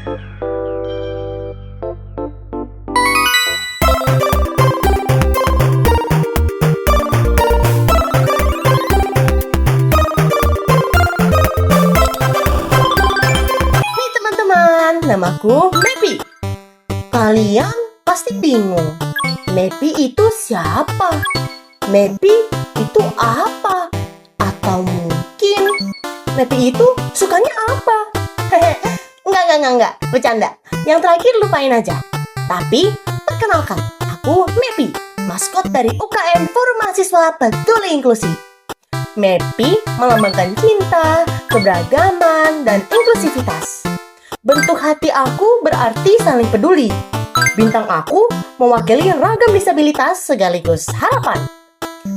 Hai teman-teman, namaku Mepi. Kalian pasti bingung, Mepi itu siapa? Mepi itu apa? Atau mungkin Mepi itu sukanya apa? Enggak, bercanda. Yang terakhir lupain aja. Tapi, perkenalkan, aku Mepi, maskot dari UKM Forum Mahasiswa Peduli Inklusi. Mepi melambangkan cinta, keberagaman, dan inklusivitas. Bentuk hati aku berarti saling peduli. Bintang aku mewakili ragam disabilitas sekaligus harapan.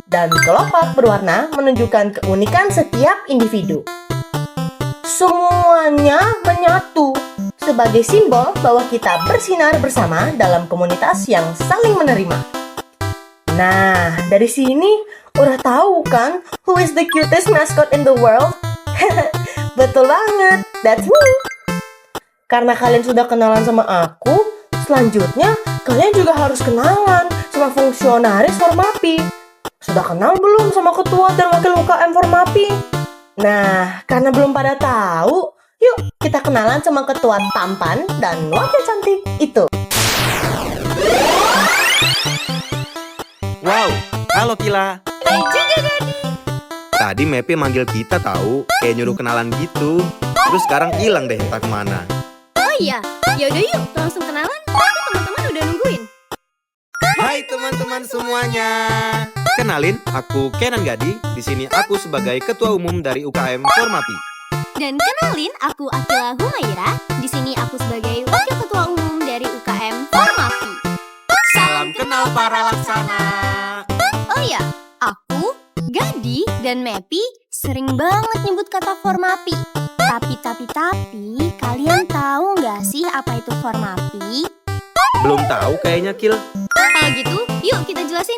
Dan kelopak berwarna menunjukkan keunikan setiap individu. Semuanya menyatu sebagai simbol bahwa kita bersinar bersama dalam komunitas yang saling menerima. Nah, dari sini udah tahu kan who is the cutest mascot in the world? Betul banget, that's me. Karena kalian sudah kenalan sama aku, selanjutnya kalian juga harus kenalan sama fungsionaris Formapi. Sudah kenal belum sama ketua dan wakil UKM Formapi? Nah, karena belum pada tahu, yuk kita kenalan sama ketua tampan dan wakil cantik itu. Wow, halo Kila. Hai juga Gadi. Tadi Mepi manggil kita tahu, kayak nyuruh kenalan gitu. Terus sekarang hilang deh entah kemana. Oh iya, yaudah yuk langsung kenalan. Aku teman-teman udah nungguin. Hai teman-teman semuanya. Kenalin, aku Kenan Gadi. Di sini aku sebagai ketua umum dari UKM Formapi. Dan kenalin, aku Akila Humaira. Di sini aku sebagai wakil ketua umum dari UKM Formapi. Salam kenal para laksana. Oh iya, aku, Gadi, dan Mepi sering banget nyebut kata Formapi. Tapi, kalian tahu nggak sih apa itu Formapi? Belum tahu kayaknya Kil. Kalau gitu, yuk kita jelasin.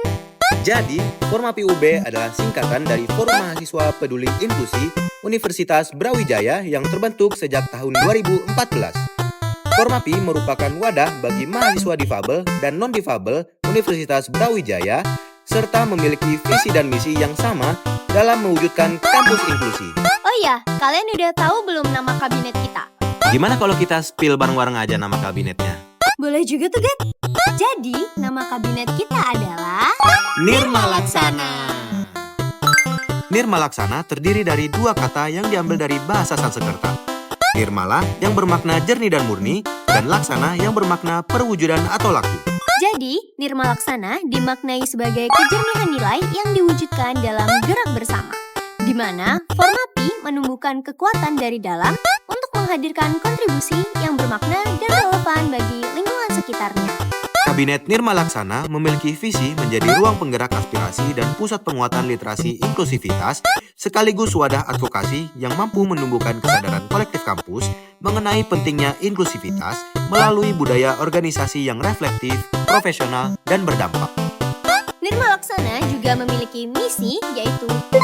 Jadi, Formapi UB adalah singkatan dari Forum Mahasiswa Peduli Inklusi Universitas Brawijaya yang terbentuk sejak tahun 2014. Formapi merupakan wadah bagi mahasiswa difabel dan non-difabel Universitas Brawijaya serta memiliki visi dan misi yang sama dalam mewujudkan kampus inklusi. Oh iya, kalian udah tahu belum nama kabinet kita? Gimana kalau kita spill bareng-bareng aja nama kabinetnya? Boleh juga tuh, Gad. Jadi, nama kabinet kita adalah Nirma Laksana. Nirma Laksana terdiri dari dua kata yang diambil dari bahasa Sanskerta. Nirmala yang bermakna jernih dan murni, dan Laksana yang bermakna perwujudan atau laku. Jadi, Nirma Laksana dimaknai sebagai kejernihan nilai yang diwujudkan dalam gerak bersama, di mana Formapi menumbuhkan kekuatan dari dalam untuk menghadirkan kontribusi yang bermakna dan relevan bagi lingkungan sekitarnya. Kabinet Nirma Laksana memiliki visi menjadi ruang penggerak aspirasi dan pusat penguatan literasi inklusivitas, sekaligus wadah advokasi yang mampu menumbuhkan kesadaran kolektif kampus mengenai pentingnya inklusivitas melalui budaya organisasi yang reflektif, profesional, dan berdampak. Nirma Laksana juga memiliki misi yaitu 1.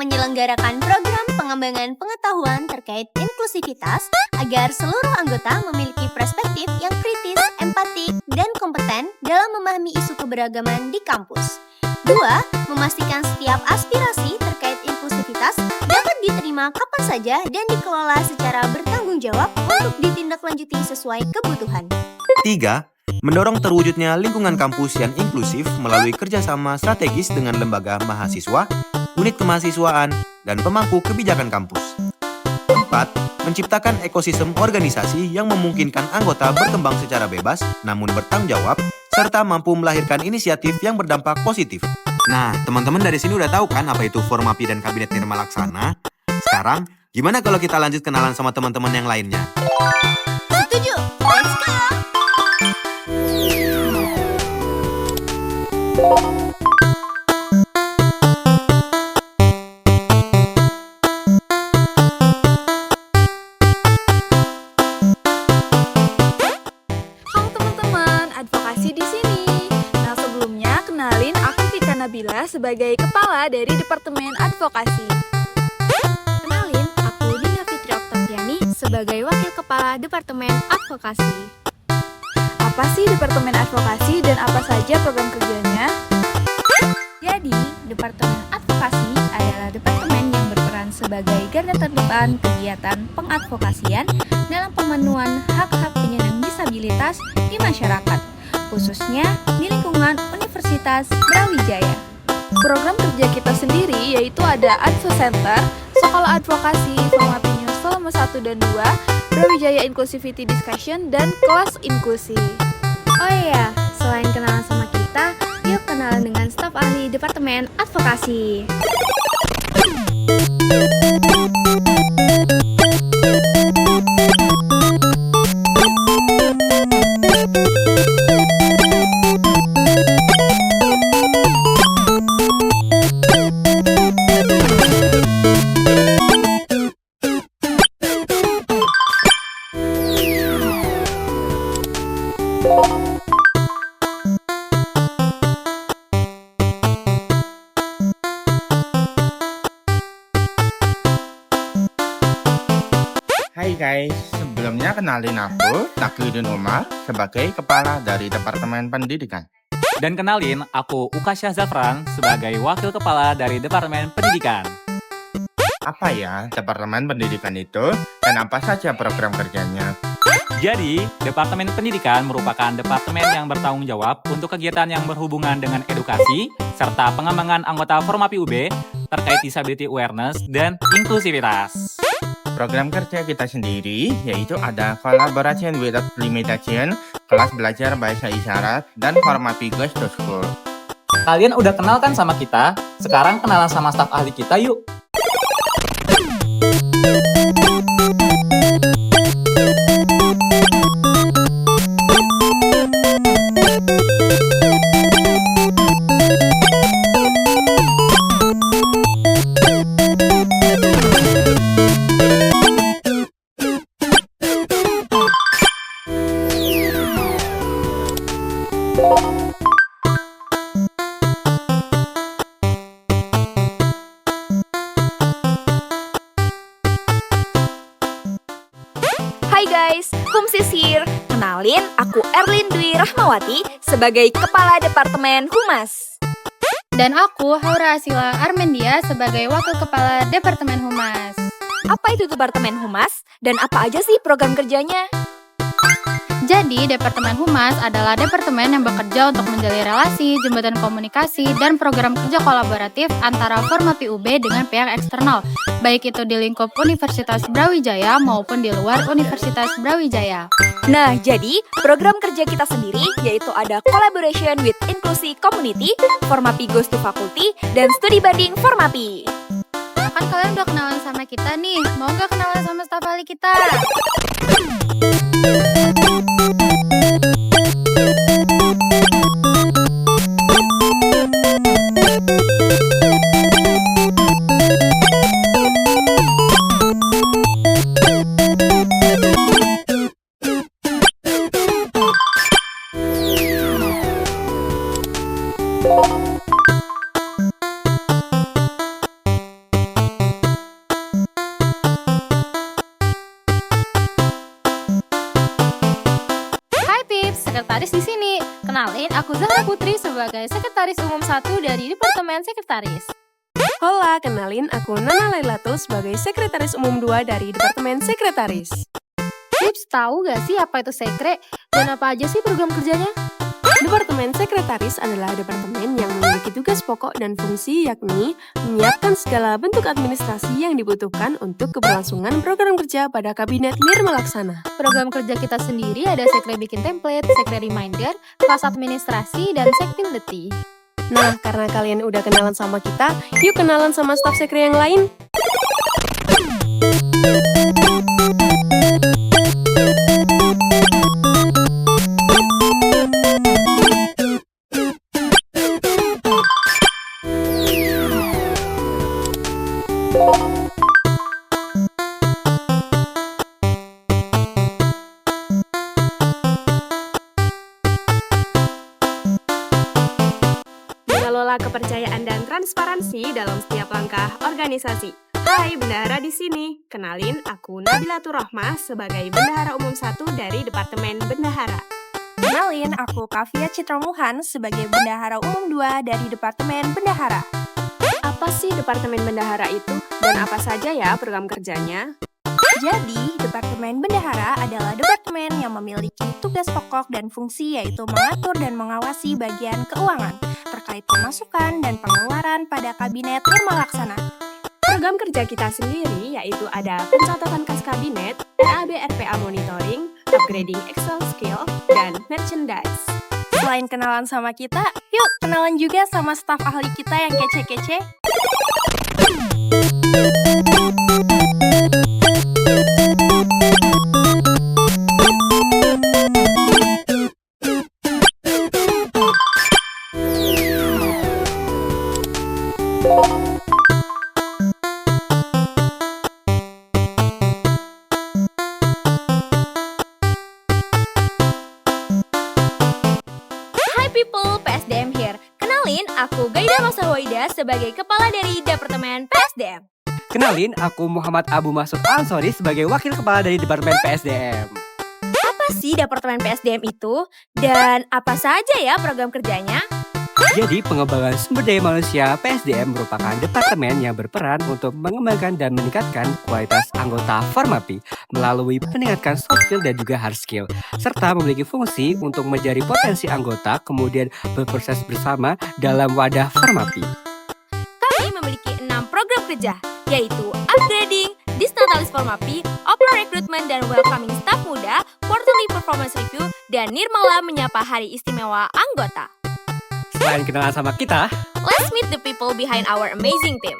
Menyelenggarakan program pengembangan pengetahuan terkait inklusivitas agar seluruh anggota memiliki perspektif yang kritis, empatik, dan kompeten dalam memahami isu keberagaman di kampus. 2. Memastikan setiap aspirasi terkait inklusivitas dapat diterima kapan saja dan dikelola secara bertanggung jawab untuk ditindaklanjuti sesuai kebutuhan. 3. Mendorong terwujudnya lingkungan kampus yang inklusif melalui kerjasama strategis dengan lembaga mahasiswa, unit kemahasiswaan, dan pemangku kebijakan kampus. 4. Menciptakan ekosistem organisasi yang memungkinkan anggota berkembang secara bebas namun bertanggung jawab, serta mampu melahirkan inisiatif yang berdampak positif. Nah, teman-teman dari sini udah tahu kan apa itu Formapi dan Kabinet Nirma Laksana? Sekarang, gimana kalau kita lanjut kenalan sama teman-teman yang lainnya? Setuju? Let's go! Halo teman-teman, advokasi di sini. Nah, sebelumnya kenalin aku Tika Nabila sebagai kepala dari Departemen Advokasi. Kenalin, aku Dina Fitri Oktaviani sebagai sebagai Wakil Kepala Departemen Advokasi. Apa sih Departemen Advokasi dan apa saja program kerjanya? Jadi, Departemen Advokasi adalah departemen yang berperan sebagai garda terdepan kegiatan pengadvokasian dalam pemenuhan hak-hak penyandang disabilitas di masyarakat, khususnya di lingkungan Universitas Brawijaya. Program kerja kita sendiri yaitu ada Advo Center, Sekolah Advokasi, Formapi Nyusul 1 dan 2, Brawijaya Inclusivity Discussion, dan Kelas Inklusi. Oh iya, selain kenalan sama kita, yuk kenalan dengan staf ahli Departemen Advokasi. Hai guys, sebelumnya kenalin aku, Takiyuddin Umar, sebagai Kepala dari Departemen Pendidikan. Dan kenalin, aku Ukasha Zafran sebagai Wakil Kepala dari Departemen Pendidikan. Apa ya Departemen Pendidikan itu, dan apa saja program kerjanya? Jadi, Departemen Pendidikan merupakan departemen yang bertanggung jawab untuk kegiatan yang berhubungan dengan edukasi, serta pengembangan anggota Formapi UB terkait disability awareness dan inklusivitas. Program kerja kita sendiri yaitu ada Collaboration Without Limitation, kelas belajar bahasa isyarat, dan Formapi Goes to School. Kalian udah kenal kan sama kita? Sekarang kenalan sama staf ahli kita yuk. Hai guys, Humsis here. Kenalin, aku Erlin Dwi Rahmawati sebagai Kepala Departemen Humas. Dan aku Haura Asila Armendia sebagai Wakil Kepala Departemen Humas. Apa itu Departemen Humas dan apa aja sih program kerjanya? Jadi, Departemen Humas adalah departemen yang bekerja untuk menjalin relasi, jembatan komunikasi, dan program kerja kolaboratif antara Formapi UB dengan pihak eksternal, baik itu di lingkup Universitas Brawijaya maupun di luar Universitas Brawijaya. Nah, jadi program kerja kita sendiri yaitu ada Collaboration with Inclusive Community, Formapi Goes to Faculty, dan Studi Banding Formapi. Kan kalian udah kenalan sama kita nih, mau nggak kenalan sama staf ahli kita? Sekretaris di sini. Kenalin, aku Zahra Putri sebagai Sekretaris Umum 1 dari Departemen Sekretaris. Hola, kenalin aku Nana Lailatul sebagai Sekretaris Umum 2 dari Departemen Sekretaris. Tips, tahu gak sih apa itu sekre dan apa aja sih program kerjanya? Departemen Sekretaris adalah departemen yang memiliki tugas pokok dan fungsi yakni menyiapkan segala bentuk administrasi yang dibutuhkan untuk keberlangsungan program kerja pada Kabinet Nirma Laksana. Program kerja kita sendiri ada sekre bikin template, sekre reminder, kelas administrasi, dan sekpin deti. Nah, karena kalian udah kenalan sama kita, yuk kenalan sama staf sekre yang lain. Mengelola kepercayaan dan transparansi dalam setiap langkah organisasi. Hai, bendahara di sini. Kenalin, aku Nabilatul Rahmah sebagai Bendahara Umum 1 dari Departemen Bendahara. Kenalin, aku Kavia Citramuhan sebagai Bendahara Umum 2 dari Departemen Bendahara. Apa sih Departemen Bendahara itu? Dan apa saja ya program kerjanya? Jadi, Departemen Bendahara adalah departemen yang memiliki tugas pokok dan fungsi yaitu mengatur dan mengawasi bagian keuangan terkait pemasukan dan pengeluaran pada Kabinet Nirma Laksana. Program kerja kita sendiri yaitu ada pencatatan kas kabinet, RAB RPA monitoring, upgrading Excel skill, dan merchandise. Selain kenalan sama kita, yuk kenalan juga sama staf ahli kita yang kece-kece. Hai people, PSDM here. Kenalin, aku Gaida Masahoida sebagai kepala dari Departemen PSDM. Kenalin, aku Muhammad Abu Masud Ansori sebagai wakil kepala dari Departemen PSDM. Apa sih Departemen PSDM itu? Dan apa saja ya program kerjanya? Jadi, pengembangan sumber daya manusia PSDM merupakan departemen yang berperan untuk mengembangkan dan meningkatkan kualitas anggota Formapi melalui meningkatkan soft skill dan juga hard skill, serta memiliki fungsi untuk menjadi potensi anggota kemudian berproses bersama dalam wadah Formapi. Kami memiliki 6 program kerja, yaitu upgrading, disnatalis Formapi, open recruitment dan welcoming staff muda, quarterly performance review, dan Nirmala menyapa hari istimewa anggota. Selain kenalan sama kita, Let's meet the people behind our amazing team.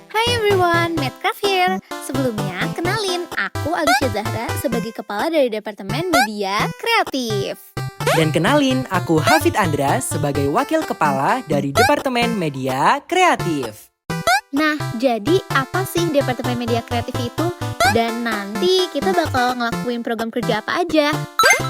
Hai everyone, Medcraft here. Sebelumnya, kenalin, aku Alicia Zahra sebagai kepala dari Departemen Media Kreatif. Dan kenalin, aku Hafid Andra sebagai wakil kepala dari Departemen Media Kreatif. Nah, jadi apa sih Departemen Media Kreatif itu? Dan nanti kita bakal ngelakuin program kerja apa aja?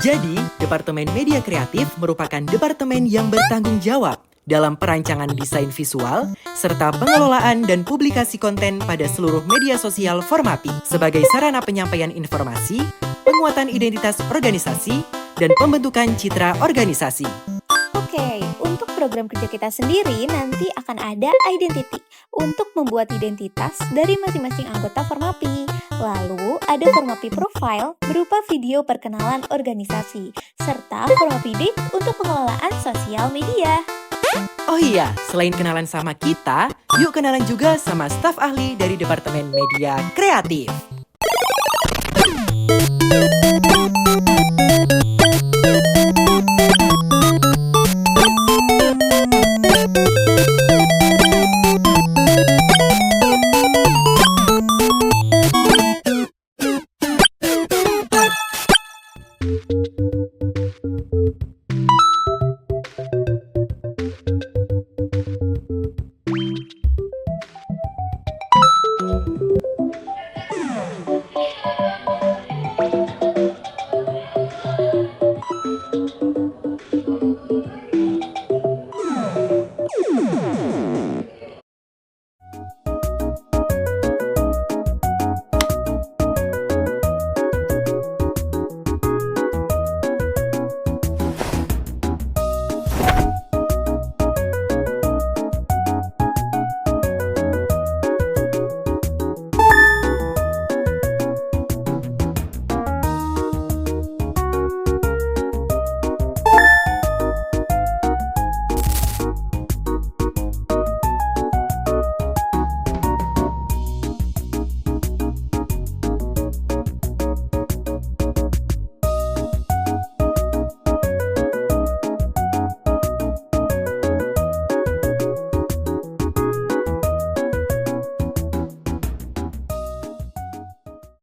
Jadi, Departemen Media Kreatif merupakan departemen yang bertanggung jawab dalam perancangan desain visual, serta pengelolaan dan publikasi konten pada seluruh media sosial Formapi sebagai sarana penyampaian informasi, penguatan identitas organisasi, dan pembentukan citra organisasi. Oke, untuk program kerja kita sendiri nanti akan ada identity untuk membuat identitas dari masing-masing anggota Formapi. Lalu ada Formapi Profile berupa video perkenalan organisasi, serta Formapi Date untuk pengelolaan sosial media. Oh iya, selain kenalan sama kita, yuk kenalan juga sama staf ahli dari Departemen Media Kreatif.